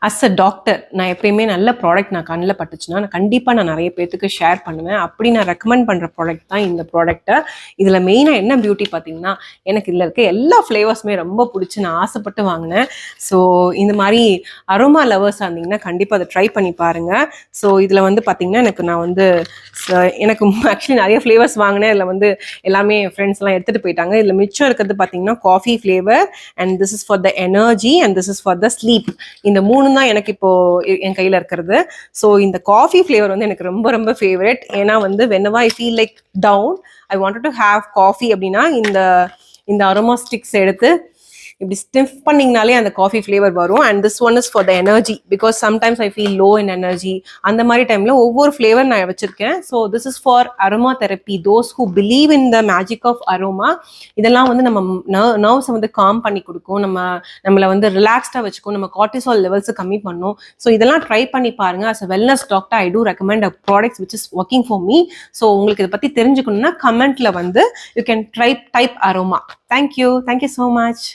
As a doctor நான் எப்பயுமே நல்ல ப்ராடக்ட் நான் கண்ணில் பட்டுச்சுன்னா நான் கண்டிப்பாக நான் நிறைய பேத்துக்கு ஷேர் பண்ணுவேன். அப்படி நான் ரெக்கமெண்ட் பண்ணுற ப்ராடக்ட் தான் இந்த ப்ராடக்ட்டை. இதில் மெயினாக என்ன பியூட்டி பார்த்தீங்கன்னா, எனக்கு இதில் இருக்க எல்லா ஃப்ளேவர்ஸுமே ரொம்ப பிடிச்சி நான் ஆசைப்பட்டு வாங்கினேன். ஸோ இந்த மாதிரி அரோமா லவர்ஸாக இருந்தீங்கன்னா கண்டிப்பாக அதை ட்ரை பண்ணி பாருங்கள். ஸோ இதில் வந்து பார்த்தீங்கன்னா எனக்கு ஆக்சுவலி நிறைய ஃப்ளேவர்ஸ் வாங்கினேன். இதில் வந்து எல்லாமே என் ஃப்ரெண்ட்ஸ்லாம் எடுத்துகிட்டு போயிட்டாங்க. இதில் மிச்சம் இருக்கிறது பார்த்தீங்கன்னா coffee flavour, and this is for the energy, and this is for the sleep. இந்த 3 தான் எனக்கு இப்போ என் கையில இருக்கிறது. ஸோ இந்த காஃபி ஃப்ளேவர் வந்து எனக்கு ரொம்ப ரொம்ப ஃபேவரட். ஏன்னா வந்து whenever I feel like down, I wanted to have coffee அப்படின்னா இந்த அரோமா ஸ்டிக்ஸ் எடுத்து இப்படி ஸ்டிஃப் பண்ணிங்கனாலே அந்த காஃபி ஃப்ளேவர் வரும். And this one is for the energy, because sometimes I feel low in energy. அந்த மாதிரி டைமில் ஒவ்வொரு ஃப்ளேவர் நான் வச்சுருக்கேன். So this is for aroma therapy, those who believe in the magic of aroma. இதெல்லாம் வந்து நம்ம நர்வ்ஸை வந்து காம் பண்ணி கொடுக்கும், நம்மளை வந்து ரிலாக்ஸ்டாக வச்சுக்கும், நம்ம கார்டிசால் லெவல்ஸை கம்மி பண்ணும். ஸோ இதெல்லாம் ட்ரை பண்ணி பாருங்கள். As a wellness doctor I do recommend a products which is working for me. So உங்களுக்கு இதை பற்றி தெரிஞ்சுக்கணும்னா கமெண்ட்டில் வந்து you can type aroma. Thank you so much.